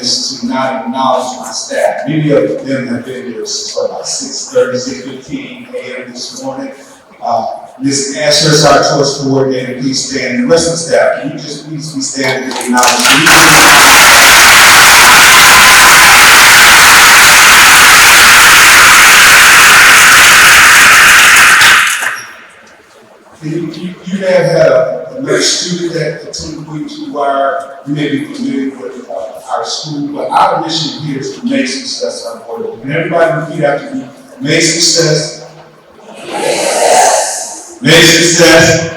remiss to not acknowledge my staff. Many of them have been here since about 6:30, 6:15 a.m. this morning. Ms. Asher is our choice coordinator. Please stand. And the rest of the staff, can you just please be standing and acknowledge You may have had another student that attended Dwyer. You may be familiar with our school, but our mission here is to make success unavoidable. Can everybody repeat after me? Make success. Make success.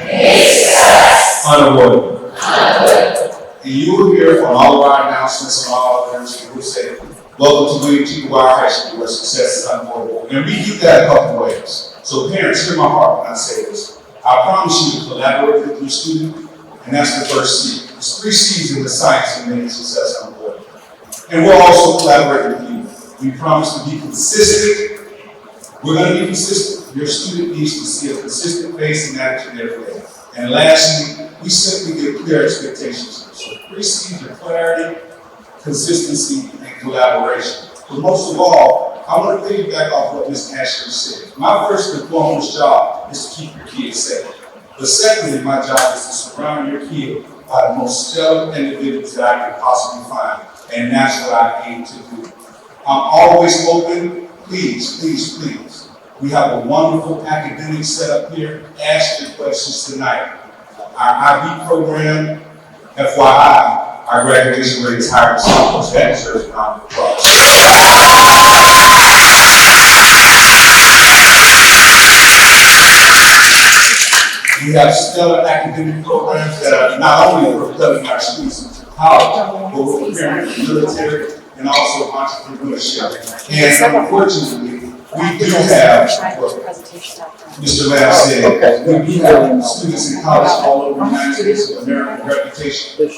Unavoidable. And you will hear from all of our announcements and all of them who will say, welcome to William T. Dwyer High School, where success is unavoidable. And we do that a couple ways. So parents, hear my heart when I say this. I promise you to collaborate with your student, and that's the first C. There's 3 C's in the science of making success unavoidable. And we'll also collaborate with you. We promise to be consistent. We're going to be consistent. Your student needs to see a consistent face and attitude every day. And lastly, we simply give clear expectations. So 3 C's are clarity, consistency, and collaboration. But most of all, I want to piggyback off what Ms. Ashley said. My first and foremost job is to keep your kids safe. But secondly, my job is to surround your kid by the most stellar individuals that I can possibly find. And that's what I aim to do. I'm always open. Please, please, please. We have a wonderful academic setup here. Ask your questions tonight. Our IB program, FYI, our graduation rate is higher than sophomores. That deserves a round of applause. We have stellar academic programs that are not only propelling our students into college, but we're preparing for the military and also entrepreneurship. And unfortunately, we do have, Mr. Lamb said, we do have students in college all over the United States with American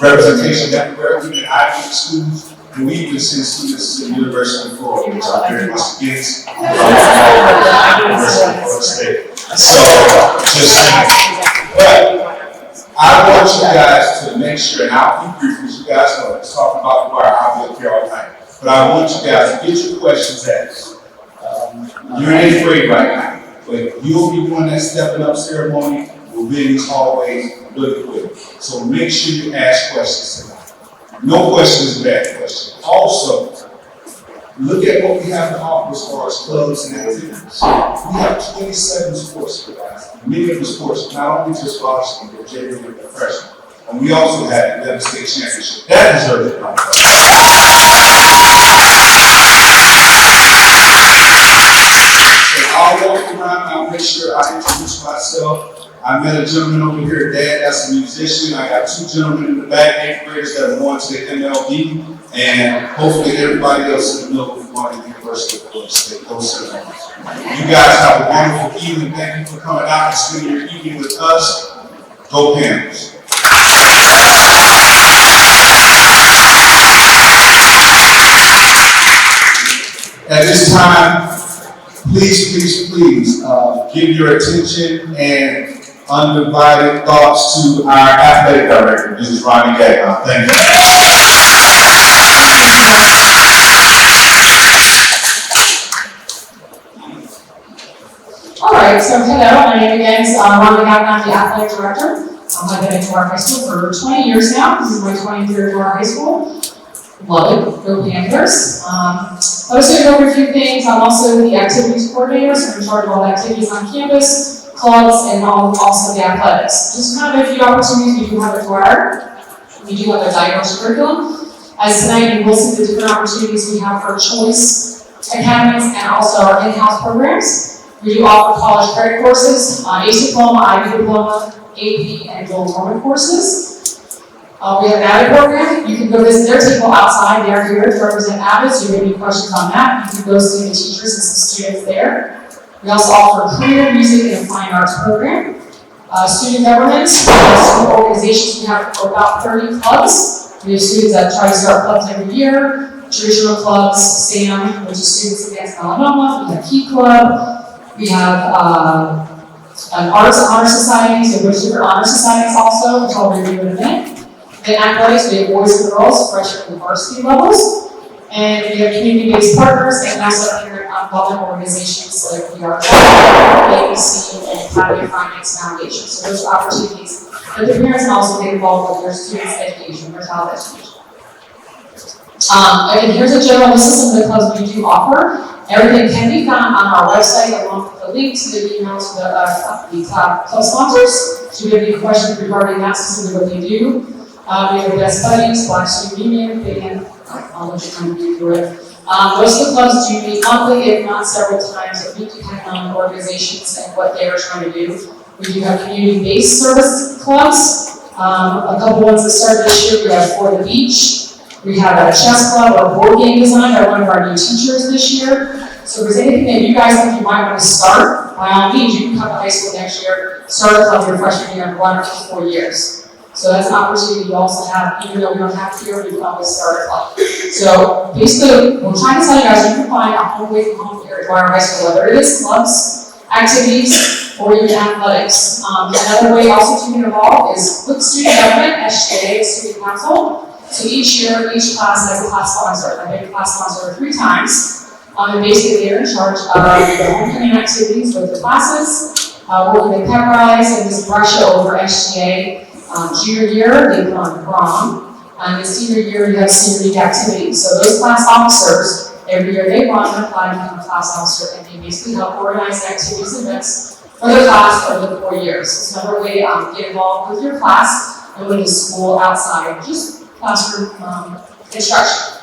representation everywhere, even Ivy schools, and we even send students to the University of Florida, which are very much against the University of Florida State. So, just saying. But I want you guys to make sure, and I'll be brief because you guys know it's talking about Dwyer, I'll be up here all night. But I want you guys to get your questions asked. You're in 8th grade right now, but you'll be doing that stepping up ceremony. We'll be in these hallways really quick. So make sure you ask questions tonight. No question is a bad question. Also, look at what we have to offer as far as clubs and activities. We have 27 sports, guys. Many of the sports, not only just varsity, but JV and freshman. And we also had the state championship. That deserves a round of applause. I'll walk around, I'll make sure I introduce myself. I met a gentleman over here, Dad, that's a musician. I got 2 gentlemen in the back, 8th graders that are going to the MLB, and hopefully everybody else in the middle is going to the University of Florida State. Those ceremonies. You guys have a wonderful evening. Thank you for coming out and spending your evening with us. Go Panthers. At this time, please, please, please give your attention and undivided thoughts to our athletic director, Mrs. Ronnie Gagnon. Thank you. All right, so hello, my name again is Ronnie Gagnon, the athletic director. I've been at Dwyer High School for 20 years now. This is my 23rd Dwyer High School. Love it, go Panthers. I was going to go over a few things. I'm also the activities coordinator, so I'm in charge of all the activities on campus, clubs, and also the athletics. Just kind of a few opportunities we do have at Dwyer. We do have a diverse curriculum. As tonight, you will see the different opportunities we have for choice academies and also our in-house programs. We do offer college credit courses, ACE diploma, IB diploma, AP, and dual enrollment courses. We have an AVID program. You can go visit their table outside. They are here to represent AVID, so if you have any questions on that, you can go see the teachers and some students there. We also offer a career, music, and a fine arts program. Student government, student organizations, we have about 30 clubs. We have students that try to start clubs every year. Traditional clubs, STAM, which is Students Against Melanoma. We have Key Club. We have an arts and honor society, so there's different honor societies also, which I'll review in a minute. In athletics, we have boys and girls, freshman and varsity levels. And we have community-based partners and also parent involvement organizations like we are ABC and Academy Finance Foundation. So those are opportunities that the parents can also get involved with their students' education, their child education. Again, here's a general list of some of the clubs we do offer. Everything can be found on our website along with the link to the email to the club sponsors. So if you have any questions regarding that, specifically what they do. We have the Best Buddies, Black Student Union, Big I'll let you kind of read through it. Most of the clubs do meet monthly, if not several times a week, depending on the organizations and what they are trying to do. We do have community-based service clubs. A couple ones that started this year, we have For the Beach. We have a chess club or board game design by one of our new teachers this year. So if there's anything that you guys think you might want to start, by all means, you can come to high school next year, start a club your freshman year and run it for 4 years. So that's an opportunity you also have, even though we don't have to here, we can always start a club. So basically, we're trying to tell you guys you can find a home away from home here at Dwyer High School, whether it is clubs, activities, or even athletics. Another way also to get involved is with student government, SGA, student council. So each year, each class has a class sponsor. I've been a class sponsor 3 times. And basically, they're in charge of the homecoming activities with the classes, working the pep rallies, and this brush over SGA. Junior year, they put on prom, and the senior year, you have senior league activities. So those class officers, every year they run and apply to become a class officer, and they basically help organize activities and events for the class over the 4 years. It's another way to get involved with your class and with the school outside, just classroom instruction.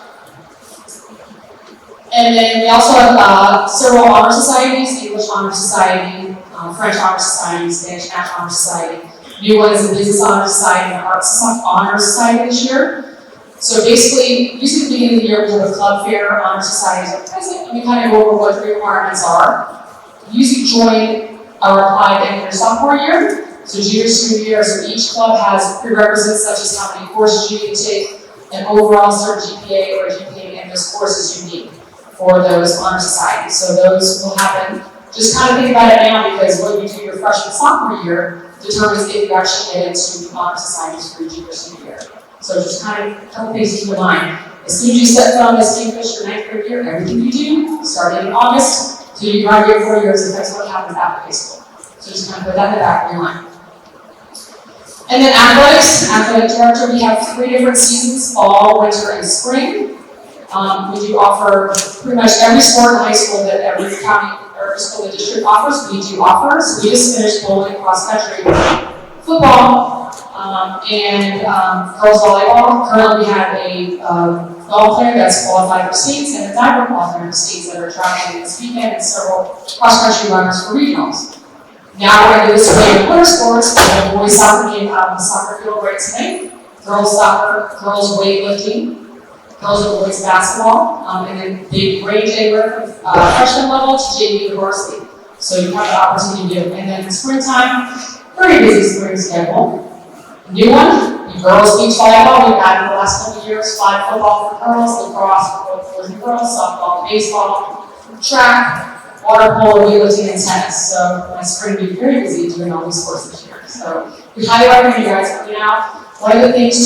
And then we also have several honor societies, English Honor Society, French Honor Society, Spanish Honor Society. New one is the Business Honor Society and Arts Honor Society this year. So basically, usually at the beginning of the year, we have a club fair, honor societies are present, and we kind of go over what the requirements are. You usually join or apply then in your sophomore year. So junior, senior year, so each club has prerequisites such as how many courses you need to take, an overall certain GPA or GPA, and those courses you need for those honor societies. So those will happen. Just kind of think about it now, because what you do your freshman, sophomore year determines if you actually get into the honor societies for your junior, senior year. So just kind of a couple things to keep in mind. As soon as you set foot on this campus your 9th grade year, everything you do, starting in August, till you graduate 4 years, affects what happens after high school. So just kind of put that in the back of your mind. And then athletics, athletic director, we have 3 different seasons, fall, winter, and spring. We do offer pretty much every sport in high school that every county or school in the district offers, we do offer. So we just finished bowling, cross country, football, and girls volleyball. Currently we have a golf player that's qualified for states and a diver qualified for states that are traveling this weekend, and several cross country runners for regionals. Now we're going to do this way of winter sports. We have a boys soccer game out on the soccer field right tonight. Girls soccer, girls weightlifting, girls and boys basketball, and then they range anywhere from freshman level to JV to varsity. So you have the opportunity to do. And then in the springtime, very busy spring schedule. New one, the girls beach volleyball. We've had in the last couple of years 5 football for girls, lacrosse for both boys and girls, softball, baseball, track, water polo, weightlifting, and tennis. So my spring will be very busy doing all these sports this year. So we highly recommend you guys coming out. One of the things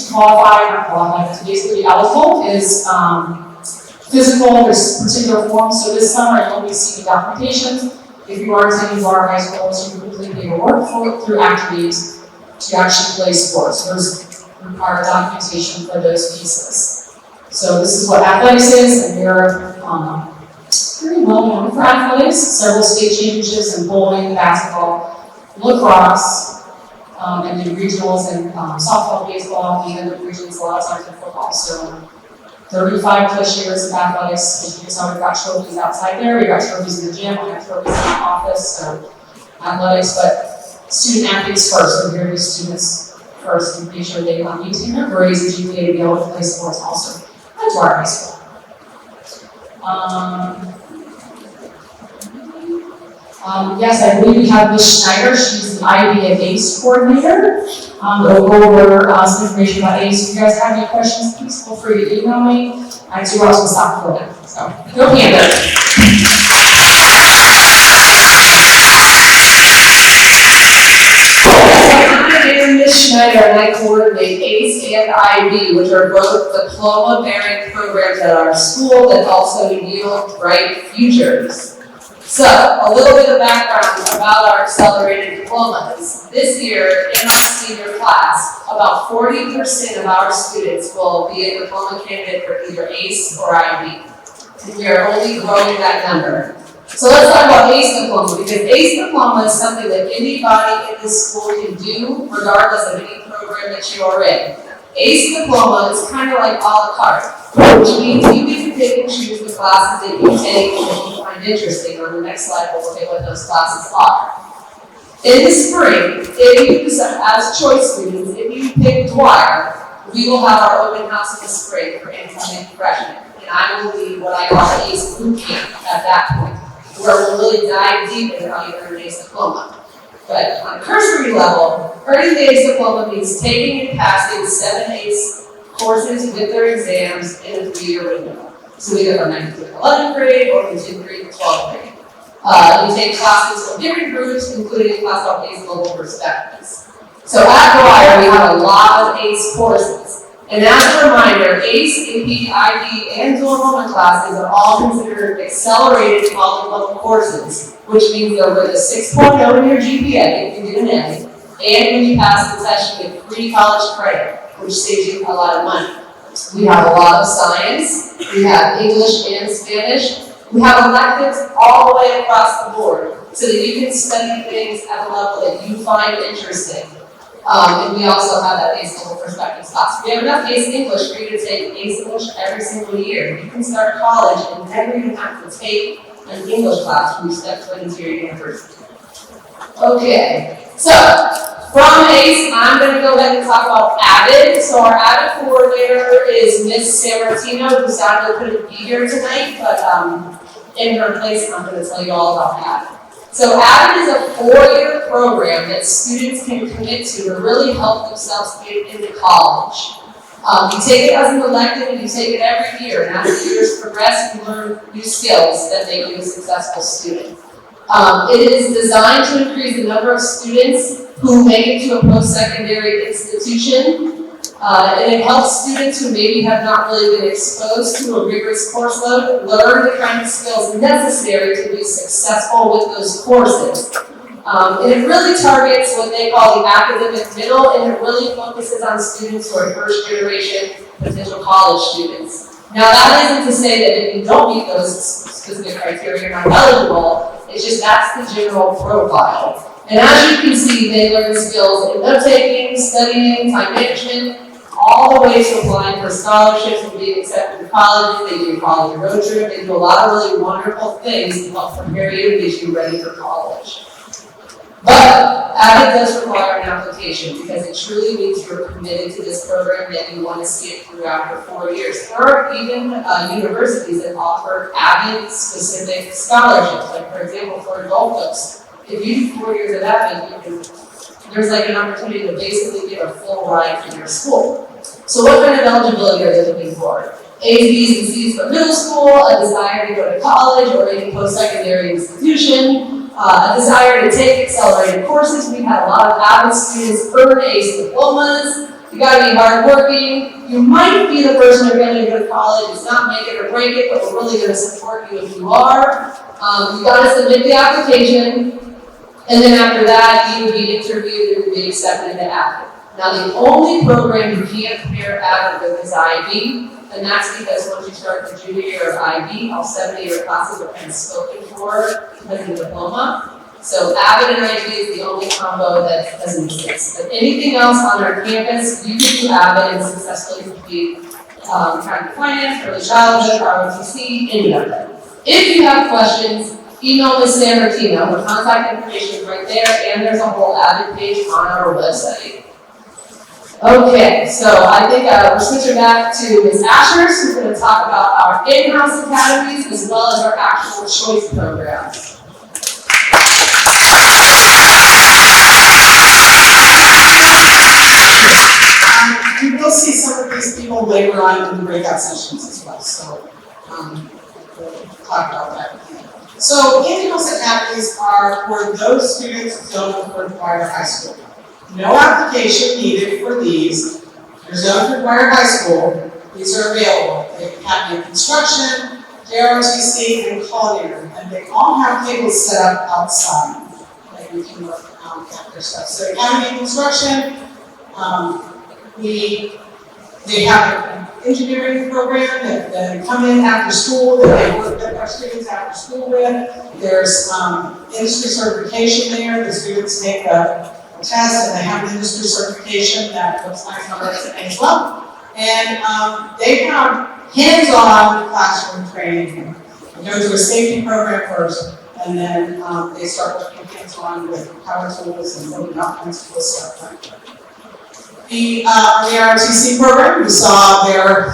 to qualify, or qualify, to basically be eligible is physical, there's particular forms. So this summer you'll be seeing documentation. If you are attending Dwyer High School, you complete paperwork through activities to actually play sports. So there's required documentation for those pieces. So this is what athletics is, and we're pretty well known for athletics. Several state championships in bowling, basketball, lacrosse, and then regionals and softball, baseball, even the regionals a lot of times in football. So 35 plus years of athletics. As you can tell, we've got trophies outside there. We've got trophies in the gym. We have trophies in the office. So athletics, but student athletes first. So here are the students first, and make sure they maintain their grades and GPA to be able to play sports also at Dwyer High School. Yes, I believe we have Ms. Schneider. She's the IB and ACE coordinator. We'll go over some information about ACE. If you guys have any questions, please feel free to email me. I do also stop for them. So, go Panther. I'm Ms. Schneider, and I coordinate ACE, and IB, which are both diploma-bearing programs at our school that also yield bright futures. So, a little bit of background about our accelerated diplomas. This year, in our senior class, about 40% of our students will be a diploma candidate for either ACE or IB. And we are only growing that number. So let's talk about ACE diploma, because ACE diploma is something that anybody in this school can do, regardless of any program that you are in. ACE diploma is kind of like a la carte, which means you get to pick and choose the classes that you take and that you find interesting. On the next slide, we'll look at what those classes are. In the spring, if you, as choice students, if you pick Dwyer, we will have our open house in the spring for incoming freshmen. And I will lead what I call ACE boot camp at that point, where we'll really dive deep into how you earn an ACE diploma. But on a cursory level, earning the ACE diploma means taking and passing 7 ACE courses with their exams in a 3-year window. So we go from 9th to 11th grade or from 10th grade to 12th grade. You take classes from different groups, including a class called ACE Global Perspectives. So at Dwyer, we have a lot of ACE courses. And as a reminder, ACE, AP, IB, and dual enrollment classes are all considered accelerated college level courses, which means they're with a 6.0 in your GPA if you get an A, and when you pass the test, you get free college credit, which saves you a lot of money. We have a lot of science, we have English and Spanish, we have electives all the way across the board, so that you can study things at the level that you find interesting. And we also have that ACE Global Perspectives class. We have enough ACE English for you to take ACE English every single year. You can start college and never even have to take an English class when you step foot into your university. Okay, so from ACE, I'm going to go ahead and talk about AVID. So our AVID coordinator is Miss Sammartino, who sadly couldn't be here tonight, but in her place, I'm going to tell you all about AVID. So AVID is a 4-year program that students can commit to really help themselves get into college. You take it as an elective and you take it every year, and as the years progress, you learn new skills that make you a successful student. It is designed to increase the number of students who make it to a post-secondary institution, and it helps students who maybe have not really been exposed to a rigorous course load learn the kind of skills necessary to be successful with those courses. And it really targets what they call the academic middle, and it really focuses on students who are first-generation potential college students. Now, that isn't to say that if you don't meet those specific criteria, you're not eligible. It's just that's the general profile. And as you can see, they learn skills in note-taking, studying, time management, all the way to applying for scholarships and being accepted to college. They do a college road trip. They do a lot of really wonderful things to help prepare you and get you ready for college. But AVID does require an application because it truly means you're committed to this program, that you want to see it through after 4 years. There are even universities that offer AVID-specific scholarships, like for example, for Gulf Coast. If you do 4 years of AVID, there's like an opportunity to basically get a full ride for your school. So what kind of eligibility are they looking for? A's, B's, and C's for middle school, a desire to go to college or any post-secondary institution, a desire to take accelerated courses. We've had a lot of AVID students earn ACE diplomas. You gotta be hardworking. You might be the person who's going to go to college. It's not make it or break it, but we're really going to support you if you are. You gotta submit the application. And then after that, you would be interviewed and be accepted into AVID. Now, the only program you can't pair AVID with is IB, and that's because once you start the junior year of IB, all 7 of your classes are kind of spoken for because of the diploma. So AVID and IB is the only combo that doesn't exist. But anything else on our campus, you can do AVID and successfully complete accounting finance, early childhood, ROTC, any of them. If you have questions, email Ms. Sammartino. Her contact information is right there, and there's a whole AVID page on our website. Okay, so I think we're switching back to Ms. Ashers, who's going to talk about our in-house academies as well as our actual choice programs. You will see some of these people later on in the breakout sessions as well, so we'll talk about that. So in-house academies are for those students who don't afford Dwyer High School. No application needed for these. They're zoned through Dwyer High School. These are available. They have in construction, JROTC, and culinary, and they all have tables set up outside that you can work at their stuff. So academy construction, they have an engineering program that they come in after school, that they work with our students after school with. There's industry certification there. The students take a test and they have an industry certification that looks nice on their resume as well. And they have hands-on classroom training. They go through a safety program first, and then they start working hands-on with power tools and loading up and cool stuff like that. The ROTC program, we saw their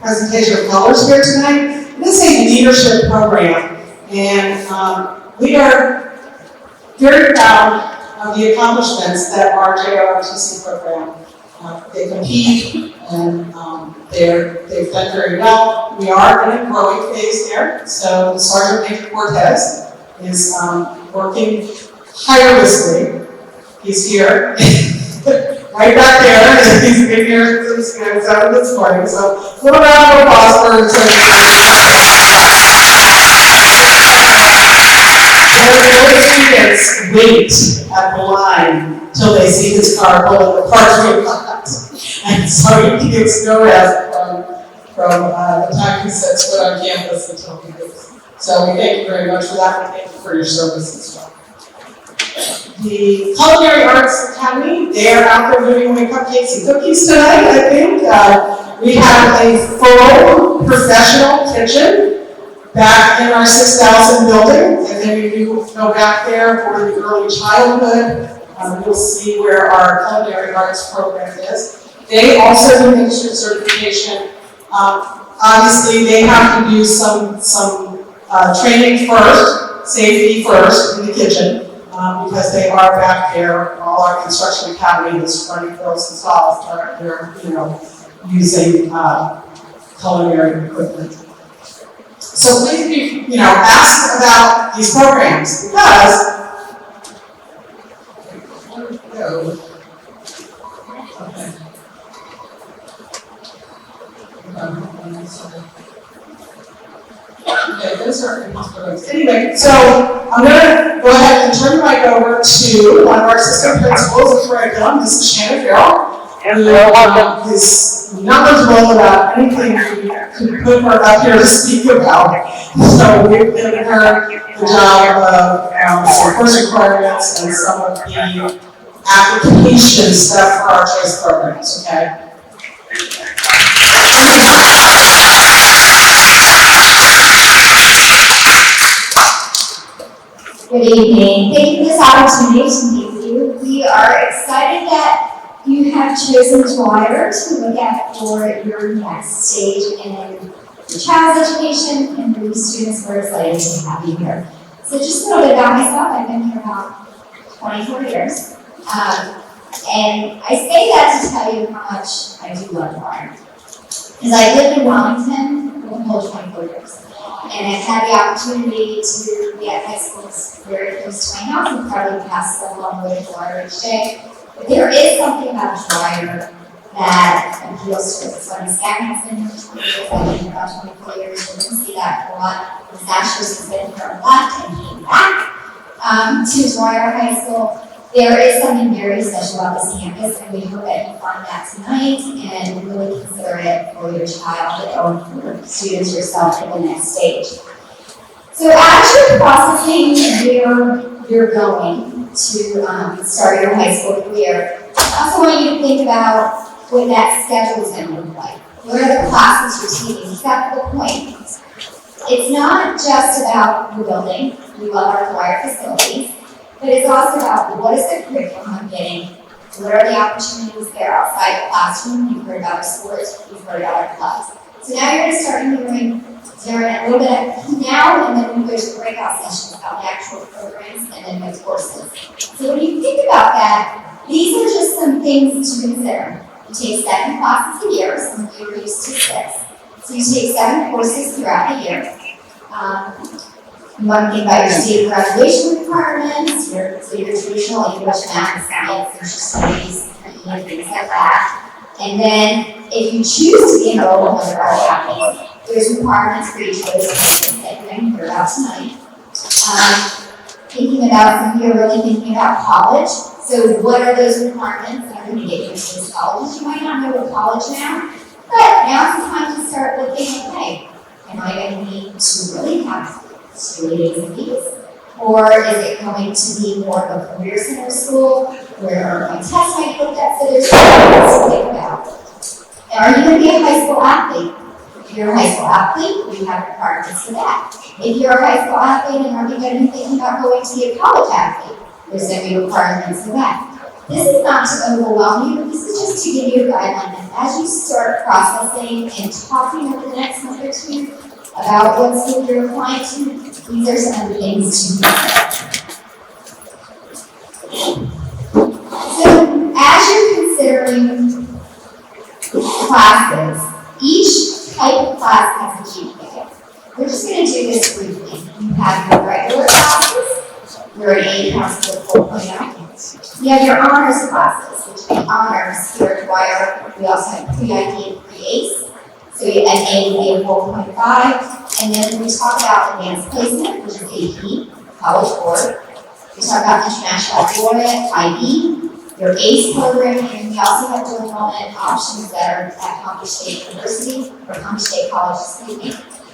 presentation of colors here tonight. This is a leadership program, and we are very proud of the accomplishments that our JROTC program. They compete, and they've done very well. We are in a growing phase there, so Sergeant Major Cortez is working tirelessly. He's here. Right back there, he's been here since 7 this morning, so a little round of applause for him. Those students wait at the line till they see his car pulling the parking lot. And so he gets no rest from the time he sets foot on campus until he leaves. So we thank you very much for that, and thank you for your service as well. The Culinary Arts Academy, they are out there giving away cupcakes and cookies tonight, I think. We have a full professional kitchen back in our 6,000 building, and then if you go back there for the early childhood, you'll see where our Culinary Arts program is. They also do industry certification. Obviously, they have to do some training first, safety first in the kitchen. Because they are back there, all our construction academy that's running girls and solves are they're using culinary equipment. So please be ask about these programs because Okay, those are programs. Anyway, so I'm going to go ahead and turn the mic over to one of our assistant principals before I go. This is Shannon Farrell. And is knowledgeable about anything we could put her up here to speak about. So we've given her the job of some course requirements and some of the application stuff for our choice programs, okay? Good evening. Thank you for this opportunity to meet with you. We are excited that you have chosen Dwyer to look at for your next stage in your child's education, and for you students, we're excited to have you here. So just a little bit about myself. I've been here about 24 years. And I say that to tell you how much I do love Dwyer. Because I lived in Wellington for the whole 24 years. And I've had the opportunity to be at high schools very close to my house and probably pass them along the way to Dwyer each day. But there is something about Dwyer that appeals to us. So Miss Gagnon has been here for 20 years, I've been here about 24 years. We're going to see that a lot. Miss Ashers has been here a lot and came back to Dwyer High School. There is something very special about this campus, and we hope that you find that tonight and really consider it for your child or for students yourself for the next stage. So as you're processing where you're going to start your high school career, I also want you to think about what that schedule is going to look like. What are the classes you're taking? That's the point. It's not just about the building. We love our Dwyer facilities. But it's also about what is the curriculum I'm getting, what are the opportunities there outside the classroom. You've heard about our sports, you've heard about our clubs. So now you're going to start hearing a little bit now, and then there's breakout sessions about the actual programs and then the courses. So when you think about that, these are just some things to consider. You take 7 classes a year, some of you are used to 6. So you take 7 courses throughout the year. You want to think about your state graduation requirements, your traditional English, math, science, social studies, and things like that. And then if you choose to be enrolled in one of our academies, there's requirements for each of those things that you're going to hear about tonight. Thinking about, some of you are really thinking about college. So what are those requirements that are going to get you into those colleges? You might not know what college now, but now's the time to start looking, okay, am I going to need to really have 2 A's and B's? Or is it going to be more of a career center school where my tests might look at? So there's things to think about. Are you going to be a high school athlete? If you're a high school athlete, we have requirements for that. If you're a high school athlete and are you going to be thinking about going to be a college athlete, there's going to be requirements for that. This is not to overwhelm you, this is just to give you a guideline. And as you start processing and talking over the next month or two about what school you're applying to, these are some of the things to consider. So, as you're considering classes, each type of class has a GPA. We're just going to do this briefly. You have your regular classes, where an A counts to 4.0. You have your honors classes, which would be honors here at Dwyer. We also have pre-IB and pre-ACE. So an A would be a 4.5. And then we talk about advanced placement, which is AP, College Board. We talk about international baccalaureate, IB, your ACE program, and we also have dual enrollment options that are at Palm Beach State University, or Palm Beach State College, excuse me,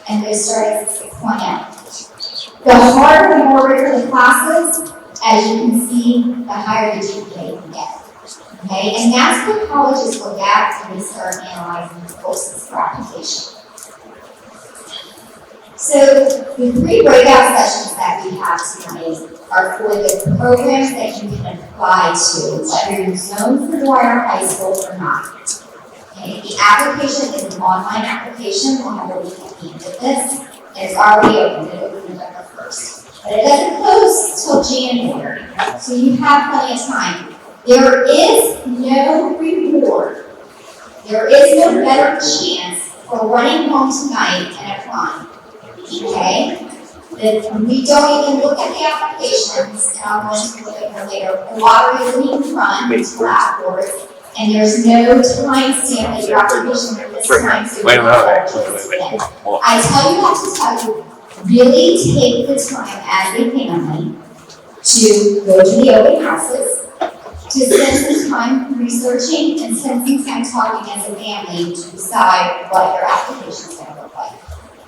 and those start at 6.0. The harder, the more rigorous the classes, as you can see, the higher the GPA you can get. Okay, and that's what colleges look at when they start analyzing the courses for application. So the 3 breakout sessions that we have tonight are for the programs that you can apply to, whether you're zoned for Dwyer High School or not. Okay, the application is an online application. We'll have a week at the end of this. It's already open. It opened November 1st. But it doesn't close till January. So you have plenty of time. There is no reward. There is no better chance for running home tonight and applying. Okay? We don't even look at the applications, and I'm going to look at them later. The lottery is being run to Blackboard, and there's no time stamp that your application for this time. So Wait. I tell you, really take the time as a family to go to the open houses, to spend some time researching and spend some time talking as a family to decide what your application is going to look like.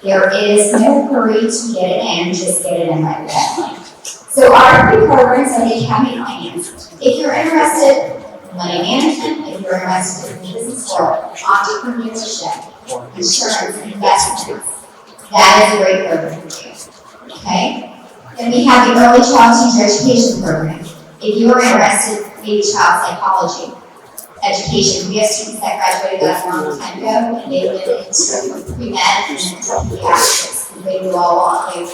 There is no hurry to get it in, just get it in right away. So our 3 programs are the Academy Finance. If you're interested in money management, if you're interested in business world, entrepreneurship, insurance, and investments, that is a great program for you. Okay? Then we have the Early Child Teacher Education Program. If you're interested in maybe child psychology, education, we have students that graduated that a long time ago, and they went into pre-med and pediatrics. They do all along.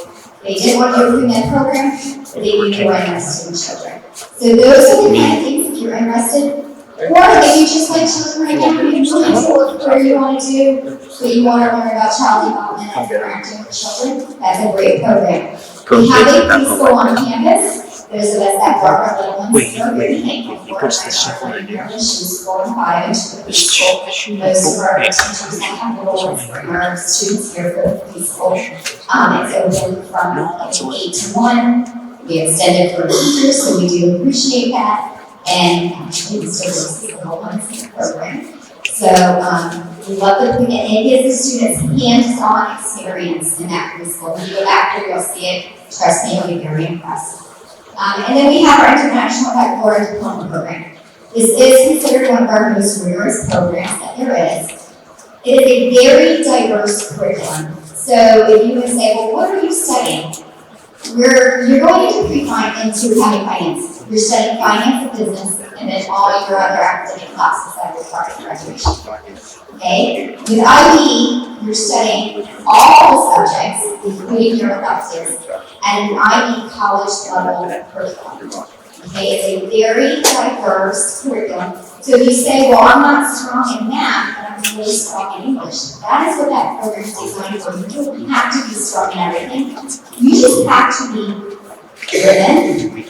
They didn't want to do a pre-med program, but they knew they were interested in children. So those are the kind of things if you're interested. Or if you just like children right now, you can really look where you want to do, but you want to learn about child development and interacting with children, that's a great program. We have a preschool on campus. Those of us that brought our little ones to are very thankful for it. She's 4 and 5 and she's preschool. Most of our teachers that have little ones bring our students here for the preschool. It's open from like 8 to 1. We extended for teachers, so we do appreciate that. And actually, we still see the little ones in the program. So we love the, and it gives the students hands-on experience in that preschool. When you go back there, you'll see it. Trust me, you'll be very impressed. And then we have our International Baccalaureate Diploma Program. This is considered one of our most rigorous programs that there is. It is a very diverse curriculum. So if you would say, well, what are you studying? You're going into into accounting finance. You're studying finance and business, and then all your other academic classes that require graduation. Okay? With IB, you're studying all the subjects, including your electives, and an IB college level curriculum. Okay, it's a very diverse curriculum. So if you say, well, I'm not strong in math, but I'm really strong in English, that is what that program is designed for. You don't have to be strong in everything. You just have to be driven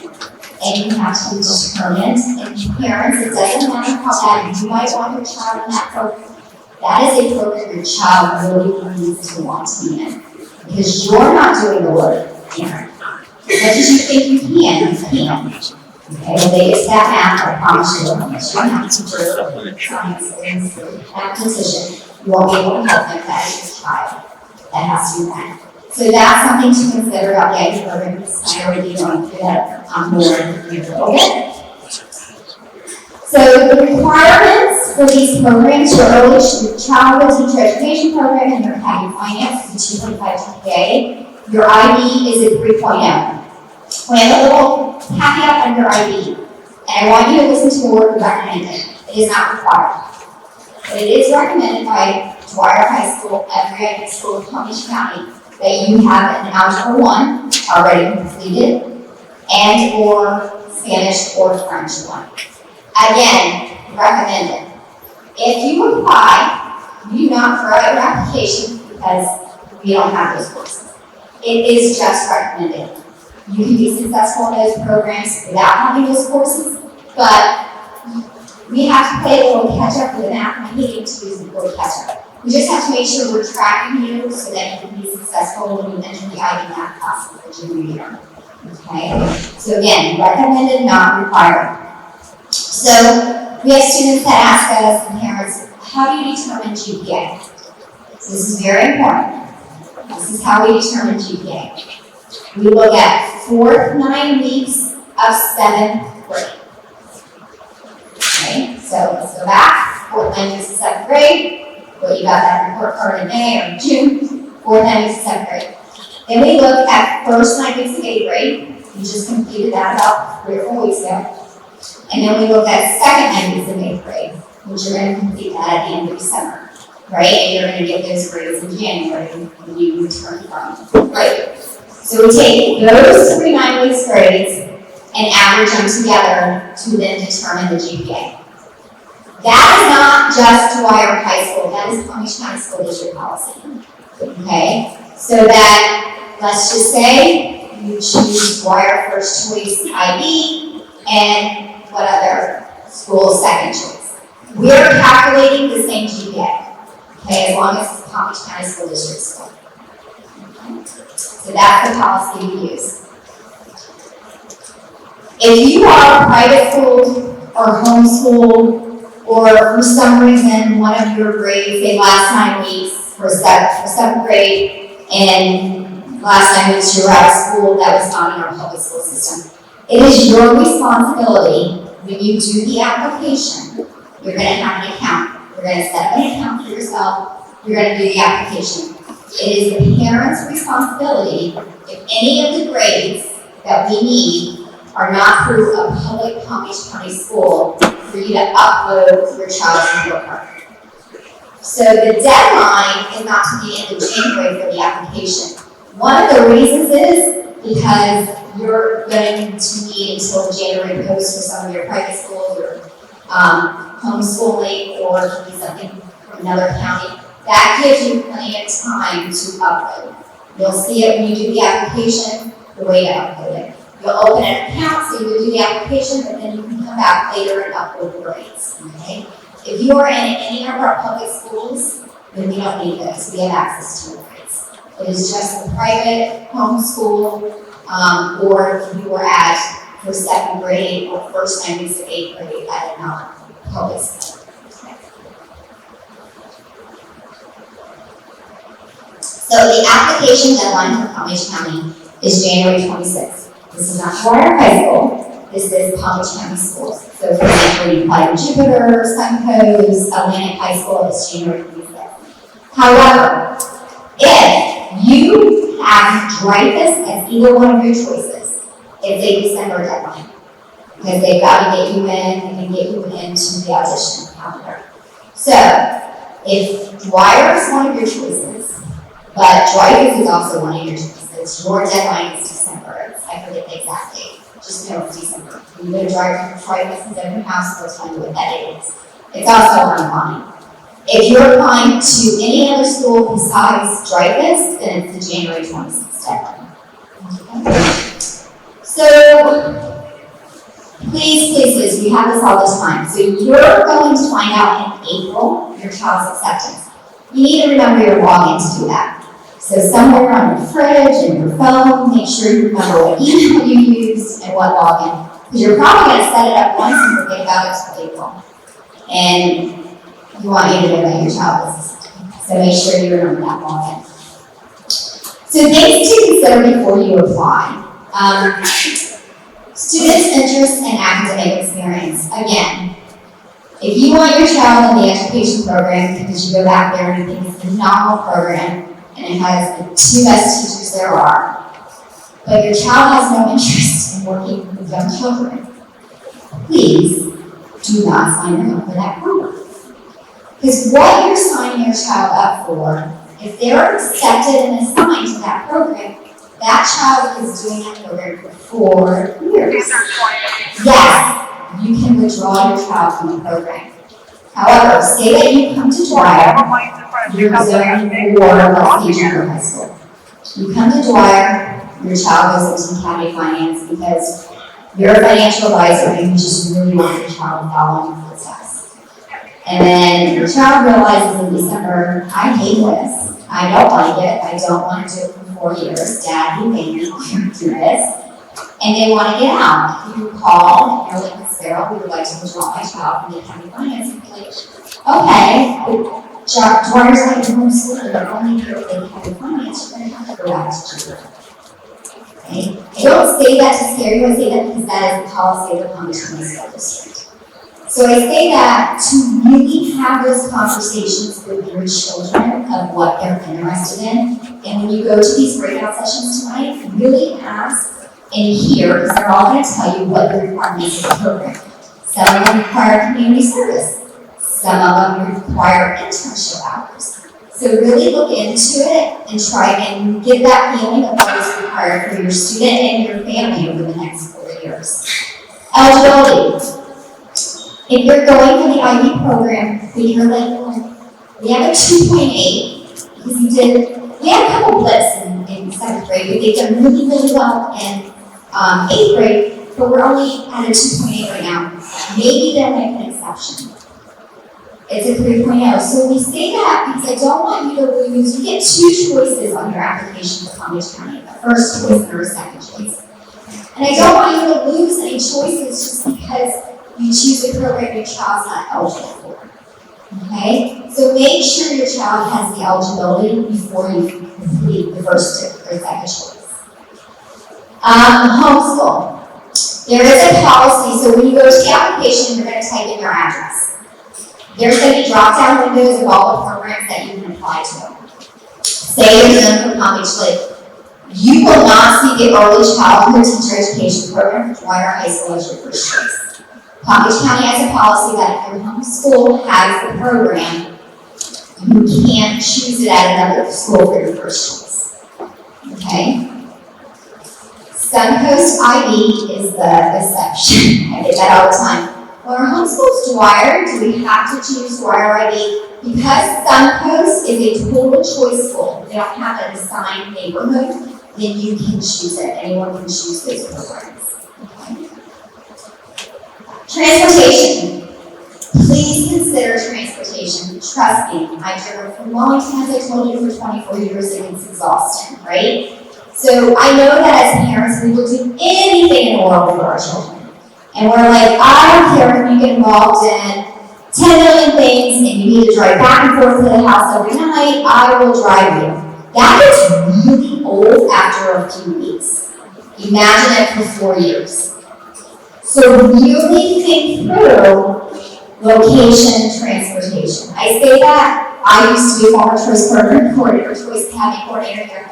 and you have to determine, and parents, it doesn't matter how bad you might want your child in that program, that is a program your child really needs to want to be in. Because you're not doing the work, parent. As much as you think you can, you can't. Okay, when they get to that math, I promise you, unless you're not teacher, science, or mathematician, you won't be able to help them, that is your child. That has to be that. So that's something to consider about the IT program, because I already going through that on board in a little bit. So the requirements for these programs, your early childhood teacher education program and your academy finance is a 2.5 GPA. Your IB is a 3.0. We have a little caveat under IB, and I want you to listen to the word recommended. It is not required. But it is recommended by Dwyer High School, every IB school in Palm Beach County, that you have an Algebra 1 already completed, and or Spanish or French 1. Again, recommended. If you apply, you do not throw out your application because we don't have those courses. It is just recommended. You can be successful in those programs without having those courses, but we have to play a little catch up with the math, and I hate to use the word catch up. We just have to make sure we're tracking you so that you can be successful when you enter the IB math class for the junior year. Okay? So again, recommended, not required. So we have students that ask us, and parents, how do you determine GPA? So this is very important. This is how we determine GPA. We look at 4th 9 weeks of 7th grade. Okay, so let's go back. 4th 9 weeks of 7th grade. Well, you got that report card in May or June. 4th 9 weeks of 7th grade. Then we look at first 9 weeks of 8th grade. We just completed that about 3 or 4 weeks ago. And then we look at second 9 weeks of 8th grade, which you're going to complete that at the end of December, right? And you're going to get those grades in January when you return from break. So we take those 3 9 weeks grades and average them together to then determine the GPA. That is not just Dwyer High School, that is Palm Beach County School District policy. Okay? So that, let's just say you choose Dwyer first choice IB and what other school second choice. We're calculating the same GPA, okay, as long as it's Palm Beach County School District school. Okay. So that's the policy we use. If you are private schooled or homeschooled, or for some reason one of your grades, say last 9 weeks for 7th grade, and last 9 weeks you were out of school, that was not in our public school system. It is your responsibility when you do the application. You're going to have an account. You're going to set up an account for yourself. You're going to do the application. It is the parent's responsibility if any of the grades that we need are not through a public Palm Beach County school for you to upload your child's report card. So the deadline is not to the end of January for the application. One of the reasons is because you're going to need until January post for some of your private schools or homeschooling or something from another county. That gives you plenty of time to upload. You'll see it when you do the application, the way to upload it. You'll open an account, so you would do the application, but then you can come back later and upload the grades. Okay? If you are in any of our public schools, then we don't need those. We have access to the grades. It is just the private homeschool, or if you were at for 7th grade or first 9 weeks of 8th grade at a non-public school. So the application deadline for Palm Beach County is January 26th. This is not Dwyer High School. This is Palm Beach County schools. So for example, you apply to Jupiter, Suncoast, Atlantic High School, it's January 26th. However, if you have Dreyfus as either one of your choices, it's a December deadline. Because they've got to get you in and get you into the audition calendar. So, if Dwyer is one of your choices, but Dreyfus is also one of your choices, your deadline is December. I forget the exact date. Just know it's December. You go to Dreyfus is every house, they'll tell you what that date is. It's also online. If you're applying to any other school besides Dreyfus, then it's the January 26th deadline. Okay. So, please, we have this all the time. So you're going to find out in April your child's acceptance. You need to remember your login to do that. So somewhere on your fridge and your phone, make sure you remember what email you used and what login. Because you're probably going to set it up once and forget about it until April. And you want you to know that your child is accepted. So make sure you remember that login. So things to consider before you apply. Students' interest and academic experience. Again, if you want your child in the education program because you go back there and you think it's a phenomenal program and it has the two best teachers there are, but your child has no interest in working with young children, please do not sign them up for that program. Because what you're signing your child up for, if they're accepted and assigned to that program, that child is doing that program for 4 years. Yes, you can withdraw your child from the program. However, say that you come to Dwyer, you're zoning for West Junior High School. You come to Dwyer, your child goes into county finance because you're a financial advisor and you just really want your child to follow in your footsteps. And then your child realizes in December, I hate this. I don't like it. I don't want to do it for 4 years. Dad, you made me do this. And they want to get out. You call, and you're like, Miss Farrell, we would like to withdraw my child from the county finance. And you're like, okay, Dwyer's not even homeschooling, but only here with the county finance, you're going to have to go back to children. Okay? I don't say that to scare you, I say that because that is the policy of the Palm Beach County School District. So I say that to really have those conversations with your children of what they're interested in. And when you go to these breakout sessions tonight, really ask and hear, because they're all going to tell you what the requirements of the program. Some of them require community service. Some of them require internship hours. So really look into it and try and get that feeling of what is required for your student and your family over the next 4 years. Eligibility. If you're going for the IB program, we have a 2.8 because we had a couple blips in 7th grade, but they've done really, really well in 8th grade, but we're only at a 2.8 right now. Maybe they'll make an exception. It's a 3.0. So we say that because I don't want you to lose. You get 2 choices on your application for Palm Beach County, a first choice or a second choice. And I don't want you to lose any choices just because you choose a program your child's not eligible for. Okay? So make sure your child has the eligibility before you complete the first or second choice. Homeschool. There is a policy, so when you go to the application, you're going to type in your address. There's going to be drop-down windows of all the programs that you can apply to. Say you're doing for Palm Beach Lake. You will not see the early childhood teacher education program for Dwyer High School as your first choice. Palm Beach County has a policy that if your home school has the program, you can't choose it at another school for your first choice. Okay? Suncoast IB is the exception. I get that all the time. When our homeschool's Dwyer, do we have to choose Dwyer IB? Because Suncoast is a total choice school, they don't have an assigned neighborhood, then you can choose it. Anyone can choose those programs. Okay? Transportation. Please consider transportation. Trust me, I've driven from Wellington, as I told you, for 24 years, and it's exhausting, right? So I know that as parents, we will do anything in the world for our children. And we're like, I don't care if you get involved in 10 million things and you need to drive back and forth to the house every night, I will drive you. That is really old after a few weeks. Imagine it for 4 years. So really think through location and transportation. I say that, I used to be a former choice program coordinator, choice academy coordinator here,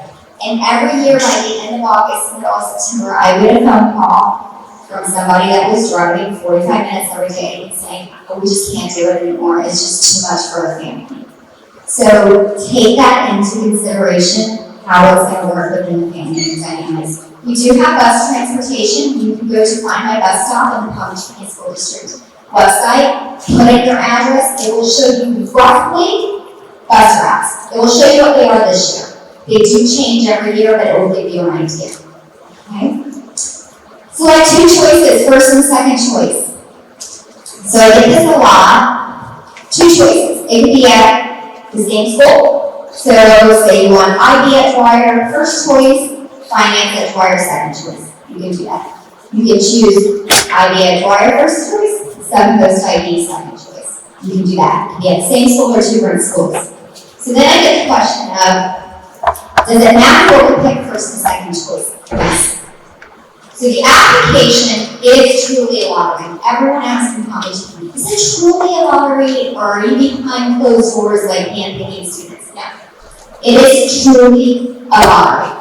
and every year by the end of August, middle of September, I would get a phone call from somebody that was driving 45 minutes every day and saying, oh, we just can't do it anymore, it's just too much for our family. So take that into consideration, how it's going to work within the family dynamics. We do have bus transportation. You can go to Find My Bus Stop in the Palm Beach County School District website, put in your address, it will show you roughly bus routes. It will show you what they are this year. They do change every year, but it will give you an idea. Okay? Select two choices, first and second choice. So I did this a lot. Two choices. It could be at the same school. So say you want IB at Dwyer, first choice, finance at Dwyer, second choice. You can do that. You can choose IB at Dwyer, first choice, Seven Coast IB, second choice. You can do that. It can be at the same school or two different schools. So then I get the question of, does it matter what we pick first and second choice? Yes. So the application is truly a lottery. Everyone asks me how much, is it truly a lottery, or are you behind closed doors like handpicking students? No. It is truly a lottery.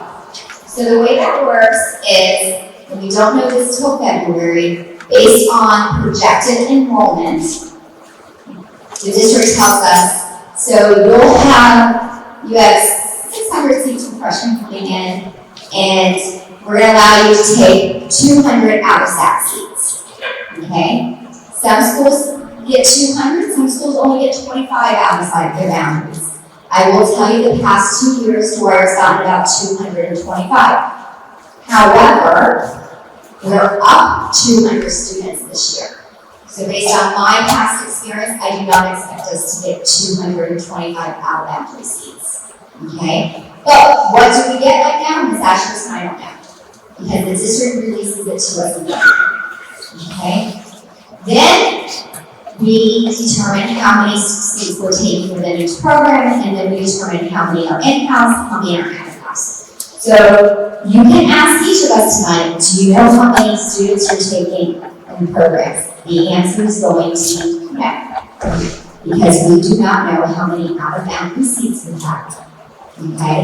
So the way that works is, and we don't know this till February, based on projected enrollment, the district tells us, so you have 600 seats for freshmen coming in, and we're going to allow you to take 200 out-of-stat seats, okay? Some schools get 200, some schools only get 25 outside their boundaries. I will tell you the past 2 years, Dwyer's gotten about 225. However, we're up 200 students this year. So based on my past experience, I do not expect us to get 225 out-of-boundary seats, okay? But what do we get right now? Ms. Ashurst and I don't know. Because the district releases it to us in February, okay? Then we determine how many seats we're taking within each program, and then we determine how many are in-house, how many are out-of-house. So you can ask each of us tonight, do you know how many students you're taking in programs? The answer is going to be no, because we do not know how many out-of-boundary seats we have, okay?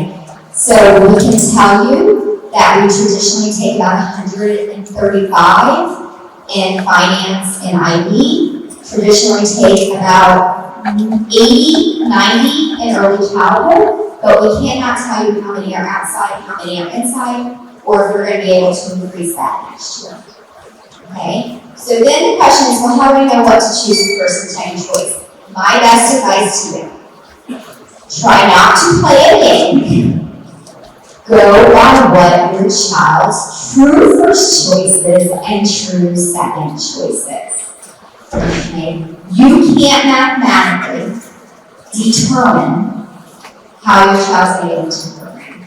So we can tell you that we traditionally take about 135 in finance and IB, traditionally take about 80, 90 in early childhood, but we cannot tell you how many are outside, how many are inside, or if we're going to be able to increase that next year. Okay? So then the question is, well, how do we know what to choose for first and second choice? My best advice to you, try not to play a game. Go on what your child's true first choices and true second choices. Okay? You can't mathematically determine how your child's going to get into the program.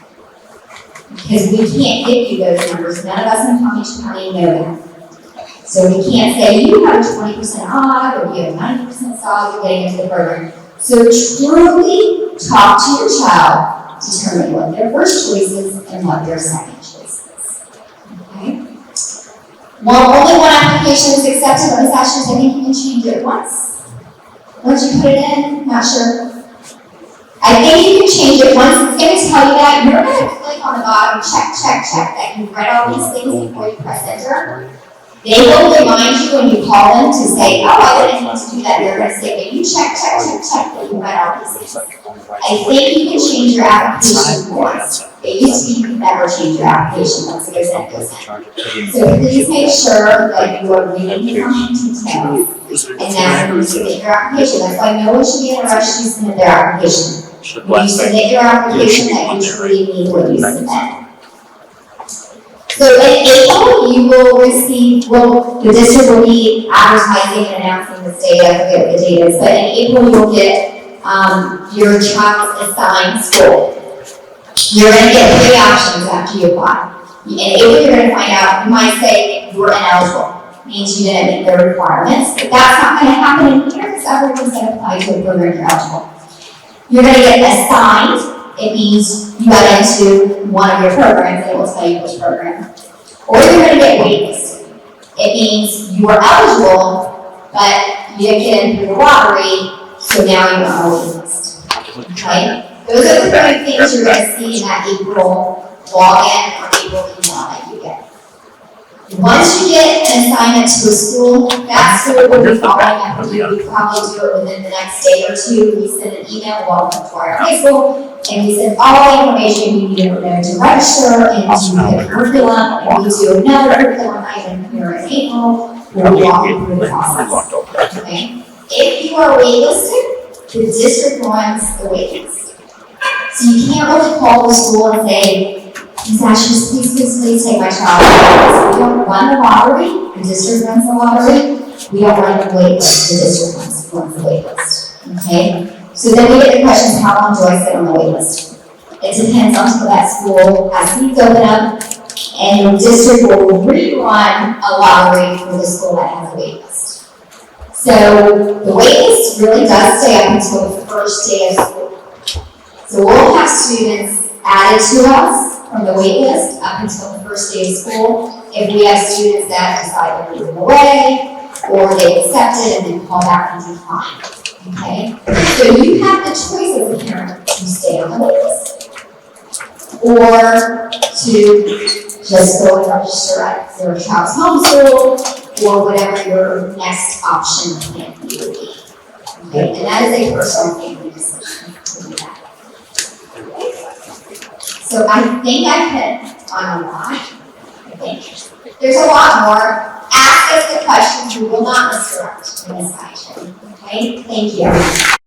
Because we can't give you those numbers. None of us in Palm Beach County know that. So we can't say you have a 20% odd or you have 90% odd, you're getting into the program. So truly talk to your child. Determine what their first choice is and what their second choice is. Okay? Well, only one application is accepted, but Ms. Ashurst, I think you can change it once. Once you put it in, not sure. I think you can change it once. It's going to tell you that. You're going to click on the bottom, check, that you've read all these things before you press enter. They will remind you when you call them to say, oh, I didn't need to do that. They're going to say, but you check that you read all these things. I think you can change your application once. It used to be you could never change your application once it goes in. So please make sure that you are reading the details, and that's when you submit your application. That's why no one should be in a rush to submit their application. When you submit your application, that you truly need what you submit. So in April, you will receive, the district will be advertising and announcing this date, I forget what the date is, but in April, you'll get your child's assigned school. You're going to get 3 options after you apply. In April, you're going to find out, you might say you're ineligible, means you didn't meet the requirements, but that's not going to happen in here because everyone's going to apply to a program you're eligible. You're going to get assigned. It means you got into one of your programs, and it will tell you which program. Or you're going to get waitlisted. It means you were eligible, but you didn't get in through the lottery, so now you're on a wait list. Okay? Those are the 3 things you're going to see in that April login or April email that you get. Once you get an assignment to a school, that school will be following up with you. We probably do it within the next day or 2. We send an email, welcome to our high school, and we send all the information you need to know to register and to pick curriculum. And we do another curriculum item here in April. We'll walk you through the process. Okay? If you are waitlisted, the district runs the waitlist. So you can't really call the school and say, Ms. Ashes, please take my child. We don't run the lottery, the district runs the lottery. We don't run the wait list, the district runs the wait list. Okay? So then we get the questions, how long do I sit on the wait list? It depends on that school has seats open up, and the district will rerun a lottery for the school that has a wait list. So the wait list really does stay up until the first day of school. So we'll have students added to us from the wait list up until the first day of school. If we have students that decide to move away, or they accept it and then call back and decline. Okay? So you have the choice as a parent to stay on the wait list, or to just go and register at your child's homeschool, or whatever your next option can be. Okay? And that is a personal family decision to do that. So I think I hit on a lot. I think there's a lot more. Ask us the questions. We will not misdirect in this action. Okay? Thank you.